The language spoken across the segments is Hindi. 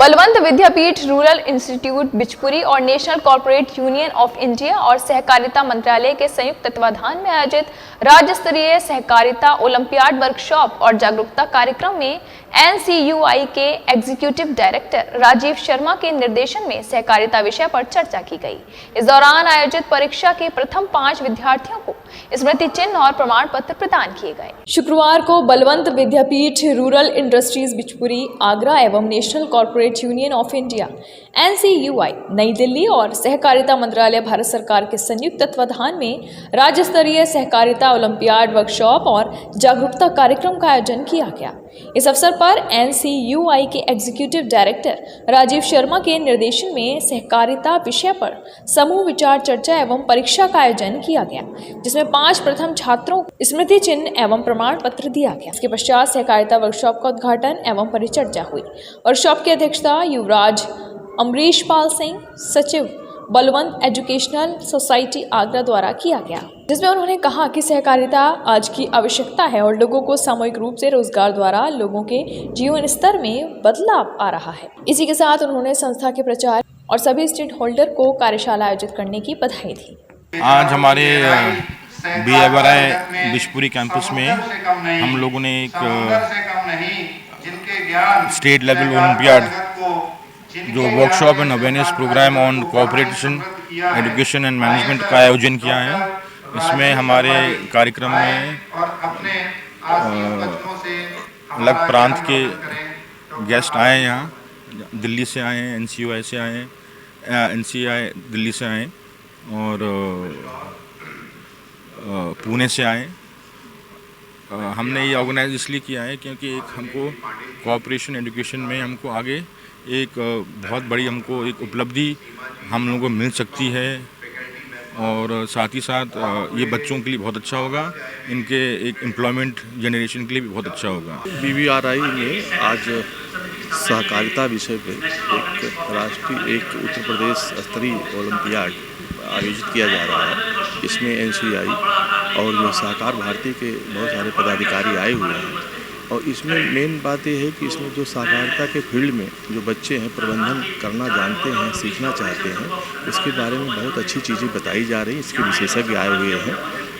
बलवंत विद्यापीठ, रूरल इंस्टीट्यूट बिचपुरी और national corporate union of India और सहकारिता मंत्रालय के संयुक्त तत्वाधान में आयोजित राज्य स्तरीय सहकारिता ओलंपियाड वर्कशॉप और जागरूकता कार्यक्रम में एनसीयूआई के एग्जीक्यूटिव डायरेक्टर राजीव शर्मा के निर्देशन में सहकारिता विषय पर चर्चा की गई। इस दौरान आयोजित परीक्षा के प्रथम 5 विद्यार्थियों को स्मृति चिन्ह और प्रमाण पत्र प्रदान किए गए। शुक्रवार को बलवंत विद्यापीठ, रूरल इंडस्ट्रीज बिचपुरी, आगरा एवं national corporate union of India NCUI नई दिल्ली और सहकारिता मंत्रालय भारत सरकार के संयुक्त तत्वाधान में राज्य स्तरीय सहकारिता ओलंपियाड वर्कशॉप और जागरूकता कार्यक्रम का आयोजन किया गया। इस अवसर पर एनसीयूआई के एग्जीक्यूटिव डायरेक्टर राजीव शर्मा के निर्देशन में सहकारिता विषय पर समूह विचार चर्चा एवं परीक्षा का आयोजन किया गया, जिसमें 5 प्रथम छात्रों को स्मृति चिन्ह एवं प्रमाण पत्र दिया गया। इसके पश्चात सहकारिता वर्कशॉप का उद्घाटन एवं परिचर्चा हुई। वर्कशॉप की अध्यक्षता युवराज अमरीश पाल सिंह, सचिव बलवंत एजुकेशनल सोसाइटी आगरा द्वारा किया गया, जिसमें उन्होंने कहा कि सहकारिता आज की आवश्यकता है और लोगों को सामूहिक रूप से रोजगार द्वारा लोगों के जीवन स्तर में बदलाव आ रहा है। इसी के साथ उन्होंने संस्था के प्रचार और सभी स्टेक होल्डर को कार्यशाला आयोजित करने की बधाई दी। आज हमारे BIRI बिचपुरी कैंपस में हम लोगों ने एक स्टेट लेवल ओलंपियाड जो workshop and awareness program on cooperation, education and management का आयोजन किया है। इसमें हमारे कार्यक्रम में अलग प्रांत के गेस्ट आए हैं, यहाँ दिल्ली से आए हैं, एनसीयूआई से आए हैं, एनसीआई दिल्ली से आए और पुणे से आए। हमने ये ऑर्गेनाइज इसलिए किया है क्योंकि एक हमको कोऑपरेशन एजुकेशन में हमको आगे एक बहुत बड़ी हमको एक उपलब्धि हम लोगों को मिल सकती है और साथ ही साथ ये बच्चों के लिए बहुत अच्छा होगा, इनके एक एम्प्लॉयमेंट जनरेशन के लिए भी बहुत अच्छा होगा। BIRI में आज सहकारिता विषय पे एक उत्तर प्रदेश स्तरीय ओलंपियाड आयोजित किया जा रहा है। इसमें एनसीयूआई और जो सहकार भारती के बहुत सारे पदाधिकारी आए हुए हैं और इसमें मेन बात यह है कि इसमें जो सहकारिता के फील्ड में जो बच्चे हैं प्रबंधन करना जानते हैं, सीखना चाहते हैं, इसके बारे में बहुत अच्छी चीज़ें बताई जा रही हैं। इसके विशेषज्ञ आए हुए हैं।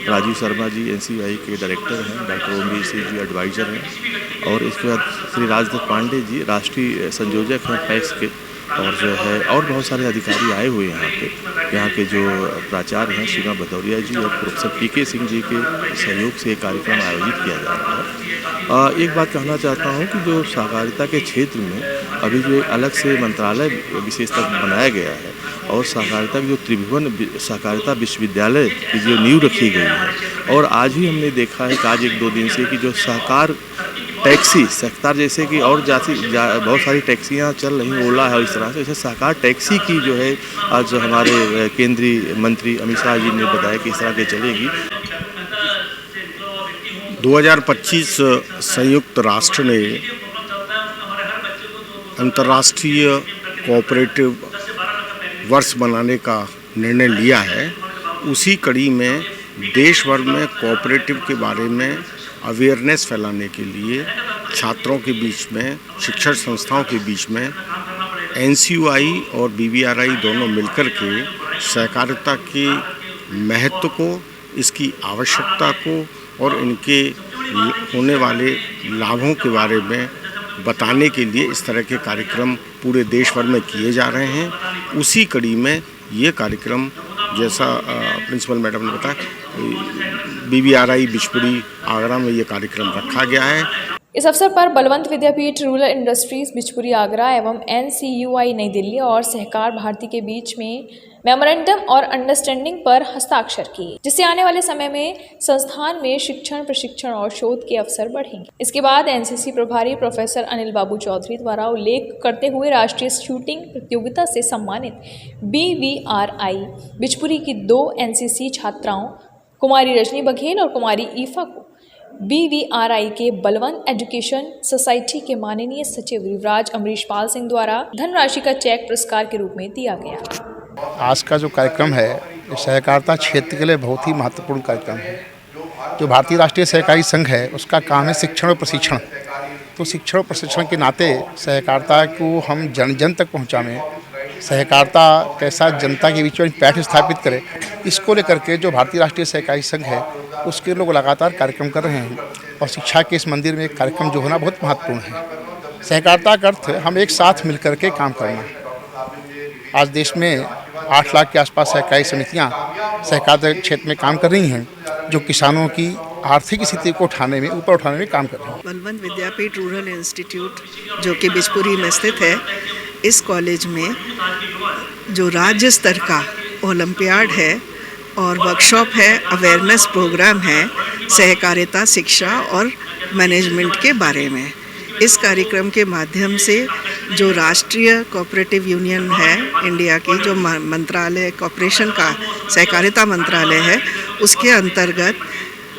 राजीव शर्मा जी एनसीयूआई के डायरेक्टर हैं, डॉक्टर ओमवीर जी एडवाइज़र हैं और इसके बाद श्री राजदत्त पांडे जी राष्ट्रीय संयोजक हैं पैक्स के, और जो है और बहुत सारे अधिकारी आए हुए हैं यहाँ पे। यहाँ के जो प्राचार्य हैं सीमा भदौरिया जी और प्रोफेसर PK सिंह जी के सहयोग से कार्यक्रम आयोजित किया जा रहा है। एक बात कहना चाहता हूँ कि जो सहकारिता के क्षेत्र में अभी जो एक अलग से मंत्रालय विशेषतः बनाया गया है और सहकारिता की जो त्रिभुवन सहकारिता विश्वविद्यालय की जो नींव रखी गई है, और आज ही हमने देखा है कि आज 1-2 दिन से कि जो सहकार टैक्सी सेक्टर जैसे कि और बहुत सारी टैक्सियाँ चल रही, ओला है, इस तरह से जैसे सहकार टैक्सी की जो है आज हमारे केंद्रीय मंत्री अमित शाह जी ने बताया कि इस तरह की चलेगी। 2025 संयुक्त राष्ट्र ने अंतर्राष्ट्रीय कोऑपरेटिव वर्ष मनाने का निर्णय लिया है। उसी कड़ी में देश भर में कोऑपरेटिव के बारे में अवेयरनेस फैलाने के लिए छात्रों के बीच में, शिक्षण संस्थाओं के बीच में एनसीयूआई और BIRI दोनों मिलकर के सहकारिता के महत्व को, इसकी आवश्यकता को और इनके होने वाले लाभों के बारे में बताने के लिए इस तरह के कार्यक्रम पूरे देश भर में किए जा रहे हैं। उसी कड़ी में ये कार्यक्रम, जैसा प्रिंसिपल मैडम ने बताया, BIRI बिचपुरी आगरा में ये कार्यक्रम रखा गया है। इस अवसर पर बलवंत विद्यापीठ, रूरल इंडस्ट्रीज बिचपुरी आगरा एवं एनसीयूआई नई दिल्ली और सहकार भारती के बीच में मेमोरेंडम और अंडरस्टैंडिंग पर हस्ताक्षर किए, जिससे आने वाले समय में संस्थान में शिक्षण, प्रशिक्षण और शोध के अवसर बढ़ेंगे। इसके बाद एनसीसी प्रभारी प्रोफेसर अनिल बाबू चौधरी द्वारा उल्लेख करते हुए राष्ट्रीय शूटिंग प्रतियोगिता से सम्मानित BIRI बिचपुरी की 2 एनसीसी छात्राओं कुमारी रजनी बघेल और कुमारी ईफा को BIRI के बलवंत एजुकेशन सोसाइटी के माननीय सचिव युवराज अमरीश पाल सिंह द्वारा धनराशि का चेक पुरस्कार के रूप में दिया गया। आज का जो कार्यक्रम है सहकारिता क्षेत्र के लिए बहुत ही महत्वपूर्ण कार्यक्रम है। जो भारतीय राष्ट्रीय सहकारी संघ है उसका काम है शिक्षण और प्रशिक्षण। तो शिक्षण और प्रशिक्षण के नाते सहकारिता को हम जन जन तक पहुँचावें, सहकारिता कैसा जनता के बीच में पैठ स्थापित करे, इसको लेकर के जो भारतीय राष्ट्रीय सहकारी संघ है उसके लोग लगातार कार्यक्रम कर रहे हैं। और शिक्षा के इस मंदिर में कार्यक्रम जो होना बहुत महत्वपूर्ण है। सहकारिता का अर्थ हम एक साथ मिलकर के काम करना। आज देश में 8 लाख के आसपास सहकारी समितियां सहकारिता क्षेत्र में काम कर रही हैं, जो किसानों की आर्थिक स्थिति को ऊपर उठाने में काम कर रहे हैं। बलवंत विद्यापीठ रूरल इंस्टीट्यूट जो कि बिजपुरी में स्थित है, इस कॉलेज में जो राज्य स्तर का ओलंपियाड है और वर्कशॉप है, अवेयरनेस प्रोग्राम है सहकारिता, शिक्षा और मैनेजमेंट के बारे में। इस कार्यक्रम के माध्यम से जो राष्ट्रीय कोऑपरेटिव यूनियन है इंडिया की, जो मंत्रालय कॉर्पोरेशन का सहकारिता मंत्रालय है, उसके अंतर्गत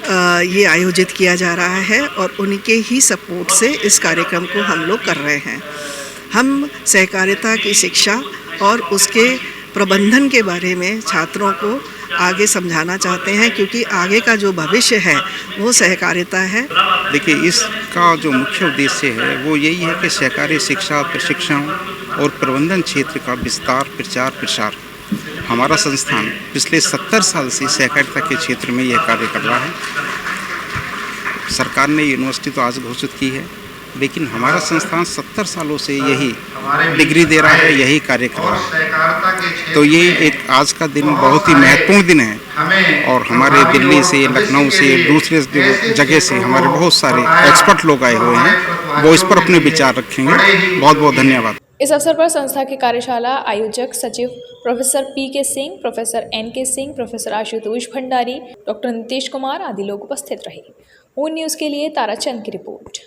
ये आयोजित किया जा रहा है और उनके ही सपोर्ट से इस कार्यक्रम को हम लोग कर रहे हैं। हम सहकारिता की शिक्षा और उसके प्रबंधन के बारे में छात्रों को आगे समझाना चाहते हैं, क्योंकि आगे का जो भविष्य है वो सहकारिता है। देखिए, इसका जो मुख्य उद्देश्य है वो यही है कि सहकारी शिक्षा, प्रशिक्षण और प्रबंधन क्षेत्र का विस्तार, प्रचार प्रसार। हमारा संस्थान पिछले 70 साल से सहकारिता के क्षेत्र में यह कार्य कर रहा है। सरकार ने यूनिवर्सिटी तो आज घोषित की है, लेकिन हमारा संस्थान 70 सालों से यही डिग्री दे रहा है, यही कार्य कर रहा है। तो ये एक आज का दिन बहुत ही महत्वपूर्ण दिन है और हमारे दिल्ली से, लखनऊ से, दूसरे जगह से हमारे बहुत सारे एक्सपर्ट लोग आए हुए हैं, वो इस पर अपने विचार रखेंगे। बहुत बहुत धन्यवाद। इस अवसर पर संस्था के कार्यशाला आयोजक सचिव professor PK. Singh, professor N.K. Singh, professor Ashutosh Bhandari, doctor Nitish Kumar आदि लोग उपस्थित रहे। मून न्यूज़ के लिए ताराचंद की रिपोर्ट।